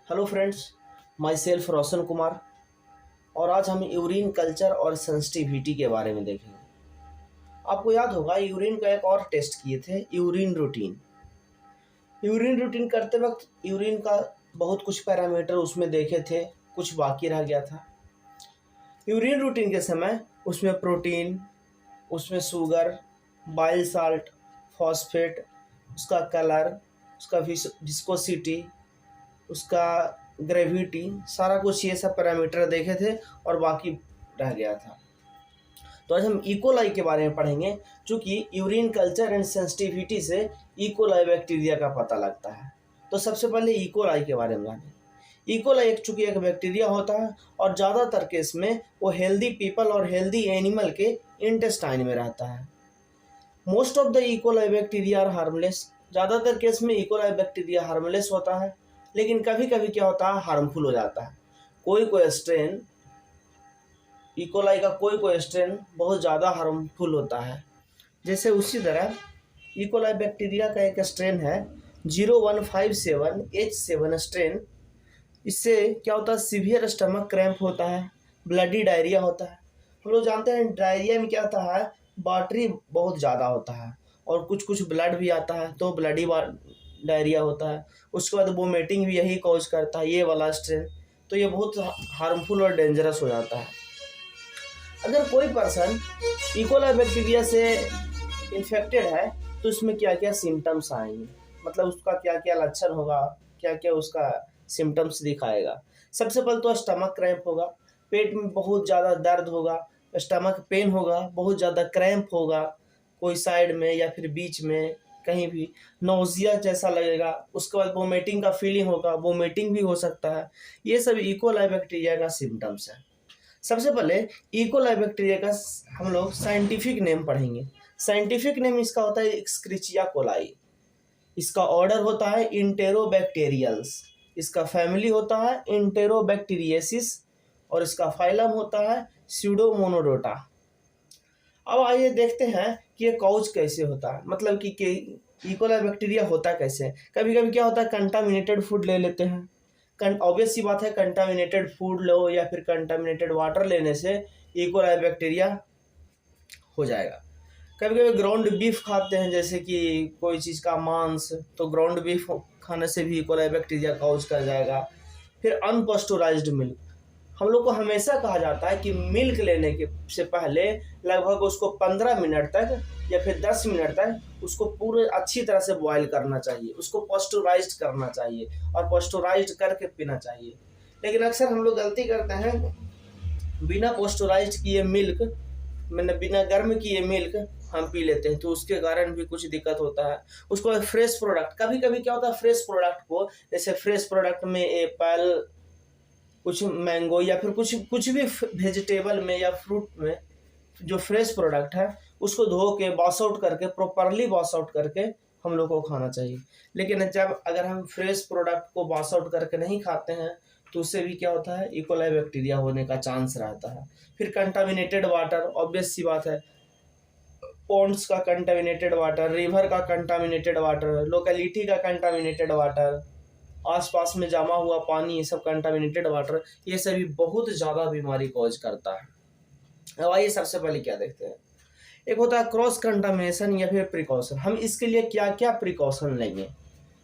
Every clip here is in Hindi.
Hello friends, my self Roshan Kumar. और आज हम यूरिन कल्चर और सेंसिटिविटी के बारे में देखेंगे। आपको याद होगा यूरिन का एक और टेस्ट किए थे, यूरिन रूटीन। यूरिन रूटीन करते वक्त यूरिन का बहुत कुछ पैरामीटर उसमें देखे थे, कुछ बाकी रह गया था। यूरिन रूटीन के समय उसमें प्रोटीन, उसमें शुगर, बाइल साल्ट, फॉस्फेट, उसका कलर, उसका विस्कोसिटी, उसका ग्रेविटी, सारा कुछ ये सब पैरामीटर देखे थे और बाकी रह गया था। तो आज हम इकोलाई के बारे में पढ़ेंगे, क्योंकि यूरिन कल्चर एंड सेंसिटिविटी से इकोलाई बैक्टीरिया का पता लगता है। तो सबसे पहले इकोलाई के बारे में जानें। इकोलाई चूँकि एक बैक्टीरिया होता है और ज़्यादातर केस में वो हेल्दी पीपल और हेल्दी एनिमल के इंटेस्टाइन में रहता है। Most of the E coli bacteria are harmless. ज़्यादातर केस में इकोलाई बैक्टीरिया हार्मलेस होता है, लेकिन कभी कभी क्या होता है, हार्मफुल हो जाता है। कोई स्ट्रेन इकोलाई का कोई स्ट्रेन बहुत ज़्यादा हार्मफुल होता है। जैसे उसी तरह इकोलाई बैक्टीरिया का एक स्ट्रेन है 0157H7 स्ट्रेन। इससे क्या होता है, सीवियर स्टमक क्रैम्प होता है, ब्लडी डायरिया होता है। हम लोग जानते हैं डायरिया में क्या होता है, वाटरी बहुत ज़्यादा होता है और कुछ कुछ ब्लड भी आता है, तो ब्लडी डायरिया होता है। उसके बाद वोमिटिंग भी यही कॉज करता है, ये वाला स्ट्रेन। तो ये बहुत हार्मफुल और डेंजरस हो जाता है। अगर कोई पर्सन इकोलाई बैक्टीरिया से इन्फेक्टेड है तो इसमें क्या क्या सिम्टम्स आएंगे, मतलब उसका क्या क्या लक्षण होगा, क्या क्या उसका सिम्टम्स दिखाएगा। सबसे पहले तो स्टमक क्रैम्प होगा, पेट में बहुत ज़्यादा दर्द होगा, स्टमक पेन होगा, बहुत ज़्यादा क्रैम्प होगा, कोई साइड में या फिर बीच में कहीं भी नोजिया जैसा लगेगा। उसके बाद वोमिटिंग का फीलिंग होगा, वोमिटिंग भी हो सकता है। ये सब इकोलाई बैक्टीरिया का सिम्टम्स है। सबसे पहले इकोलाई बैक्टीरिया का हम लोग साइंटिफिक नेम पढ़ेंगे। साइंटिफिक नेम इसका होता है एस्क्रिचिया कोलाई। इसका ऑर्डर होता है इंटेरोबैक्टीरियल्स, इसका फैमिली होता है इंटेरोबैक्टीरियसिस और इसका फाइलम होता है स्यूडोमोनोडोटा। अब आइए देखते हैं कि ये कॉज कैसे होता है, मतलब कि इकोलाई बैक्टीरिया होता कैसे। कभी कभी क्या होता है, कंटामिनेटेड फूड ले लेते हैं। ऑब्वियस सी बात है, कंटामिनेटेड फूड लो या फिर कंटामिनेटेड वाटर लेने से इकोलाई बैक्टीरिया हो जाएगा। कभी कभी ग्राउंड बीफ खाते हैं, जैसे कि कोई चीज़ का मांस, तो ग्राउंड बीफ खाने से भी इकोलाई बैक्टीरिया कॉज कर जाएगा। फिर अनपास्चुराइज्ड मिल्क, हम लोग को हमेशा कहा जाता है कि मिल्क लेने के से पहले लगभग उसको 15 मिनट तक या फिर 10 मिनट तक उसको पूरे अच्छी तरह से बॉयल करना चाहिए, उसको पास्चुराइज्ड करना चाहिए और पास्चुराइज्ड करके पीना चाहिए। लेकिन अक्सर हम लोग गलती करते हैं, बिना पास्चुराइज्ड किए मिल्क, मैंने बिना गर्म किए मिल्क हम पी लेते हैं, तो उसके कारण भी कुछ दिक्कत होता है। उसको फ्रेश प्रोडक्ट, कभी कभी क्या होता है, फ्रेश प्रोडक्ट को, जैसे फ्रेश प्रोडक्ट में एप्पल, कुछ मैंगो या फिर कुछ भी वेजिटेबल में या फ्रूट में जो फ्रेश प्रोडक्ट है उसको धो के वॉश आउट करके, प्रॉपरली वॉश आउट करके हम लोग को खाना चाहिए। लेकिन जब अगर हम फ्रेश प्रोडक्ट को वॉश आउट करके नहीं खाते हैं तो उससे भी क्या होता है, इकोलाई बैक्टीरिया होने का चांस रहता है। फिर कंटामिनेटेड वाटर, ऑब्वियस सी बात है, पॉन्ड्स का कंटामिनेटेड वाटर, रिवर का कंटामिनेटेड वाटर, लोकेलिटी का कंटामिनेटेड वाटर, आसपास में जमा हुआ पानी, ये सब कंटामिनेटेड वाटर, ये सभी बहुत ज़्यादा बीमारी कॉज करता है। अब आइए सबसे पहले क्या देखते हैं, एक होता है क्रॉस कंटामिनेशन या फिर प्रिकॉशन। हम इसके लिए क्या क्या प्रिकॉशन लेंगे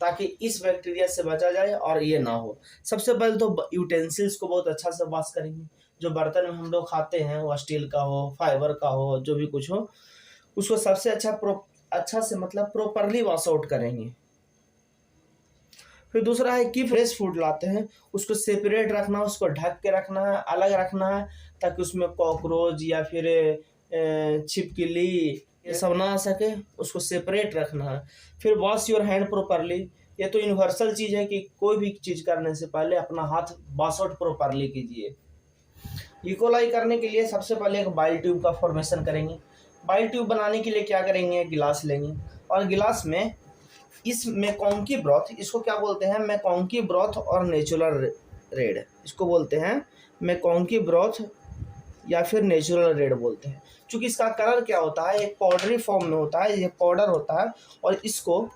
ताकि इस बैक्टीरिया से बचा जाए और ये ना हो। सबसे पहले तो यूटेंसिल्स को बहुत अच्छा से वॉश करेंगे। जो बर्तन में हम लोग खाते हैं वो स्टील का हो, फाइबर का हो, जो भी कुछ हो, उसको सबसे अच्छा से मतलब प्रॉपरली वॉश आउट करेंगे। फिर दूसरा है कि फ्रेश फूड लाते हैं उसको सेपरेट रखना, उसको ढक के रखना है, अलग रखना है, ताकि उसमें कॉकरोच या फिर छिपकली ये सब ना आ सके, उसको सेपरेट रखना है। फिर वॉश योर हैंड प्रॉपरली, ये तो यूनिवर्सल चीज़ है कि कोई भी चीज़ करने से पहले अपना हाथ वॉश आउट प्रॉपरली कीजिए। इकोलाई करने के लिए सबसे पहले एक बाइल ट्यूब का फॉर्मेशन करेंगे। बाइल ट्यूब बनाने के लिए क्या करेंगे, गिलास लेंगे और गिलास में इस मैकॉन्की ब्रॉथ, इसको क्या बोलते हैं, मैकॉन्की ब्रॉथ और नेचुरल रेड, इसको बोलते हैं मैकॉन्की ब्रॉथ या फिर नेचुरल रेड बोलते हैं। क्योंकि इसका कलर क्या होता है, एक पाउडरी फॉर्म में होता है, ये पाउडर होता है और इसको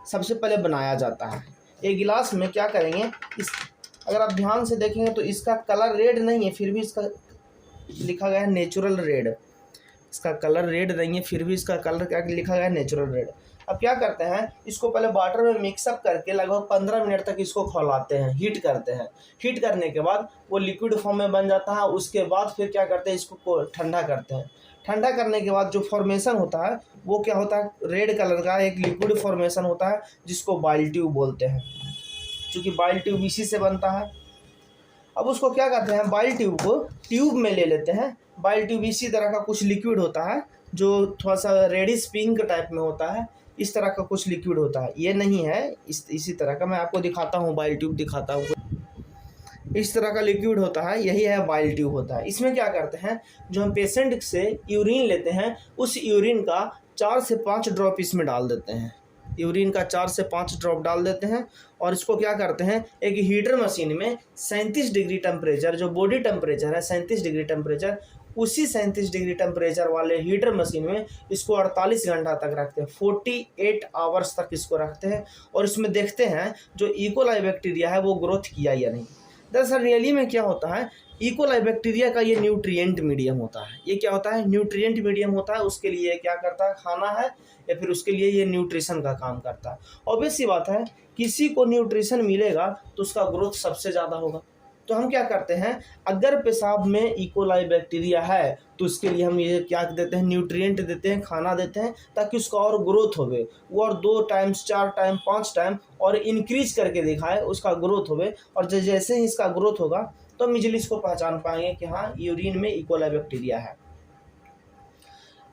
सबसे पहले बनाया जाता है। एक गिलास में क्या करेंगे, इस अगर आप ध्यान से देखेंगे तो इसका कलर रेड नहीं है, फिर भी इसका लिखा गया है नेचुरल रेड। इसका कलर रेड नहीं है, फिर भी इसका कलर क्या लिखा गया है, नेचुरल रेड। अब क्या करते हैं, इसको पहले वाटर में मिक्सअप करके लगभग 15 मिनट तक इसको खौलाते हैं, हीट करते हैं। हीट करने के बाद वो लिक्विड फॉर्म में बन जाता है। उसके बाद फिर क्या करते हैं, इसको ठंडा करते हैं। ठंडा करने के बाद जो फॉर्मेशन होता है वो क्या होता है, रेड कलर का एक लिक्विड फॉर्मेशन होता है जिसको बाइल ट्यूब बोलते हैं, क्योंकि बाइल ट्यूब इसी से बनता है। अब उसको क्या करते हैं, बाइल ट्यूब को ट्यूब में ले लेते हैं। बाइल ट्यूब इसी तरह का कुछ लिक्विड होता है जो थोड़ा सा रेडिश पिंक टाइप में होता है, इस तरह का कुछ लिक्विड होता है। ये नहीं है, इसी तरह का मैं आपको दिखाता हूँ, बाइल ट्यूब दिखाता हूँ। इस तरह का लिक्विड होता है, यही है बाइल ट्यूब होता है। इसमें क्या करते हैं, जो हम पेशेंट से यूरिन लेते हैं उस यूरिन का 4 से 5 ड्रॉप इसमें डाल देते हैं। यूरिन का 4 से 5 ड्रॉप डाल देते हैं और इसको क्या करते हैं, एक हीटर मशीन में 37 डिग्री टेम्परेचर, जो बॉडी टेम्परेचर है 37 डिग्री टेम्परेचर, उसी 37 डिग्री टेम्परेचर वाले हीटर मशीन में इसको 48 घंटा तक रखते हैं, 48 आवर्स तक इसको रखते हैं। और इसमें देखते हैं जो इकोलाई बैक्टीरिया है वो ग्रोथ किया या नहीं। दरअसल रियली में क्या होता है, इकोलाई बैक्टीरिया का ये न्यूट्रिएंट मीडियम होता है। ये क्या होता है, न्यूट्रिएंट मीडियम होता है। उसके लिए क्या करता है, खाना है या फिर उसके लिए ये न्यूट्रिशन का काम करता है। ऑब्वियस सी बात है, किसी को न्यूट्रिशन मिलेगा तो उसका ग्रोथ सबसे ज़्यादा होगा। तो हम क्या करते हैं, अगर पेशाब में इकोलाई बैक्टीरिया है तो उसके लिए हम ये क्या देते हैं, न्यूट्रिएंट देते हैं, खाना देते हैं, ताकि उसका और ग्रोथ होवे, वो और 2 टाइम्स 4 टाइम 5 टाइम और इंक्रीज करके दिखाए, उसका ग्रोथ होवे। और जैसे ही इसका ग्रोथ होगा तो हम इजीली इसको पहचान पाएंगे कि हाँ यूरिन में इकोलाई बैक्टीरिया है।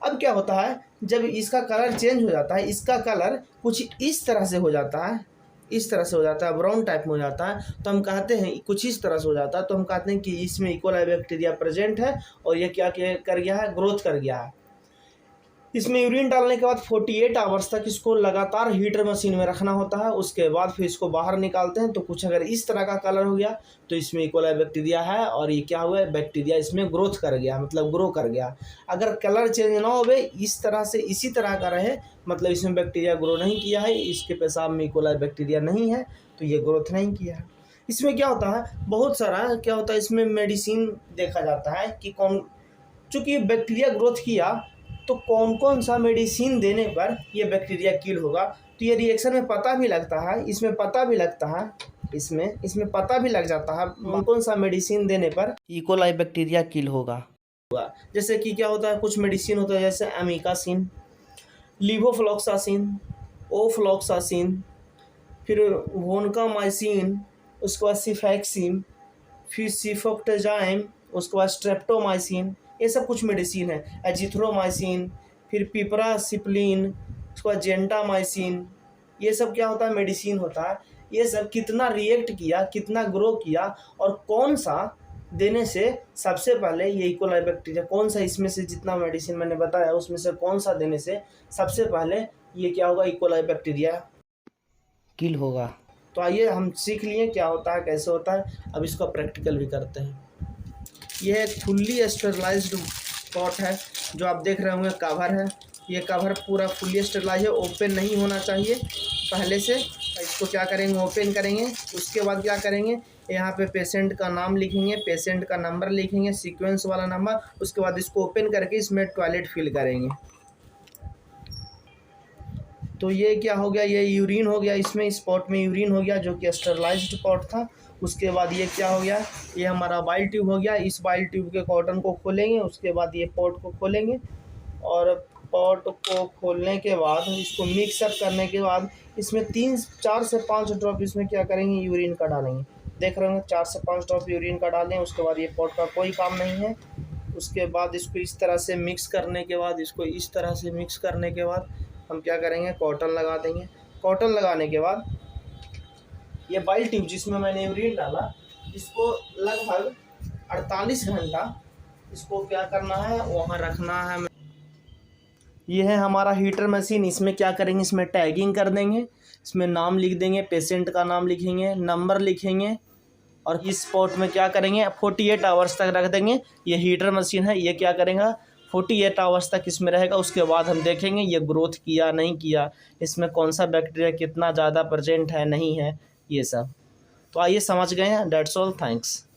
अब क्या होता है, जब इसका कलर चेंज हो जाता है, इसका कलर कुछ इस तरह से हो जाता है, इस तरह से हो जाता है, ब्राउन टाइप में हो जाता है, तो हम कहते हैं कुछ इस तरह से हो जाता है, तो हम कहते हैं कि इसमें इकोलाई बैक्टीरिया प्रेजेंट है और ये क्या कर गया है, ग्रोथ कर गया है। इसमें यूरिन डालने के बाद 48 आवर्स तक इसको लगातार हीटर मशीन में रखना होता है। उसके बाद फिर इसको बाहर निकालते हैं। तो कुछ अगर इस तरह का कलर हो गया तो इसमें इकोलाई बैक्टीरिया है और ये क्या हुआ है, बैक्टीरिया इसमें ग्रोथ कर गया, मतलब ग्रो कर गया। अगर कलर चेंज ना हो, इस तरह से इसी तरह का रहे, मतलब इसमें बैक्टीरिया ग्रो नहीं किया है, इसके पेशाब में इकोलाई बैक्टीरिया नहीं है, तो ये ग्रोथ नहीं किया है। इसमें क्या होता है, बहुत सारा क्या होता है, इसमें मेडिसिन देखा जाता है कि कौन, चूँकि बैक्टीरिया ग्रोथ किया तो कौन कौन सा मेडिसिन देने पर ये बैक्टीरिया किल होगा। तो ये रिएक्शन में पता भी लगता है, इसमें पता भी लगता है, इसमें पता भी लग जाता है कौन कौन सा मेडिसिन देने पर इकोलाई बैक्टीरिया किल होगा। जैसे कि क्या होता है, कुछ मेडिसिन होता है जैसे एमिकासिन, लिवोफ्लॉक्सासिन, ओफ्लॉक्सासिन, फिर वोनकामाइसिन, उसके बाद सिफैक्सिन, फिर सिफोक्टेजाइम, उसके बाद स्ट्रेप्टोमाइसिन, ये सब कुछ मेडिसिन है। एजिथ्रोमाइसिन, फिर पिपरासिप्लिन, उसके बाद जेंटामाइसिन, ये सब क्या होता है, मेडिसिन होता है। ये सब कितना रिएक्ट किया, कितना ग्रो किया और कौन सा देने से सबसे पहले ये इकोलाई बैक्टीरिया, कौन सा इसमें से जितना मेडिसिन मैंने बताया उसमें से कौन सा देने से सबसे पहले ये क्या होगा, इकोलाई बैक्टीरिया किल होगा। तो आइए हम सीख लिए क्या होता है, कैसे होता है। अब इसको प्रैक्टिकल भी करते हैं। यह एक फुल्ली स्टेरलाइज्ड पॉट है, जो आप देख रहे होंगे कवर है। ये कवर पूरा फुल्ली स्टेरलाइज है, ओपन नहीं होना चाहिए पहले से। इसको क्या करेंगे, ओपन करेंगे। उसके बाद क्या करेंगे, यहाँ पे पेशेंट का नाम लिखेंगे, पेशेंट का नंबर लिखेंगे, सीक्वेंस वाला नंबर। उसके बाद इसको ओपन करके इसमें टॉयलेट फिल करेंगे। तो ये क्या हो गया, ये यूरिन हो गया, इसमें इस पॉट में यूरिन हो गया जो कि स्टेरलाइज्ड पॉट था। उसके बाद ये क्या हो गया, ये हमारा बाइल ट्यूब हो गया। इस बाइल ट्यूब के कॉटन को खोलेंगे, उसके बाद ये पॉट को खोलेंगे और पॉट को खोलने के बाद इसको मिक्सअप करने के बाद इसमें 4 से 5 ड्रॉप इसमें क्या करेंगे, यूरिन का डालेंगे। देख रहे होंगे 4 से 5 ड्रॉप यूरिन का डालें। उसके बाद ये पॉट का कोई काम नहीं है। उसके बाद इसको इस तरह से मिक्स करने के बाद, इसको इस तरह से मिक्स करने के बाद हम क्या करेंगे, कॉटन लगा देंगे। कॉटन लगाने के बाद ये बाइल ट्यूब जिसमें मैंने यूरिन डाला, इसको लगभग 48 घंटा इसको क्या करना है, वहाँ रखना है। ये है हमारा हीटर मशीन। इसमें क्या करेंगे, इसमें टैगिंग कर देंगे, इसमें नाम लिख देंगे, पेशेंट का नाम लिखेंगे, नंबर लिखेंगे और इस पॉट में क्या करेंगे, 48 आवर्स तक रख देंगे। ये हीटर मशीन है, ये क्या करेगा, 48 आवर्स तक इसमें रहेगा। उसके बाद हम देखेंगे ये ग्रोथ किया नहीं किया, इसमें कौन सा बैक्टीरिया कितना ज़्यादा प्रेजेंट है नहीं है, ये सब। तो तो आइए समझ गए हैं। That's all, thanks.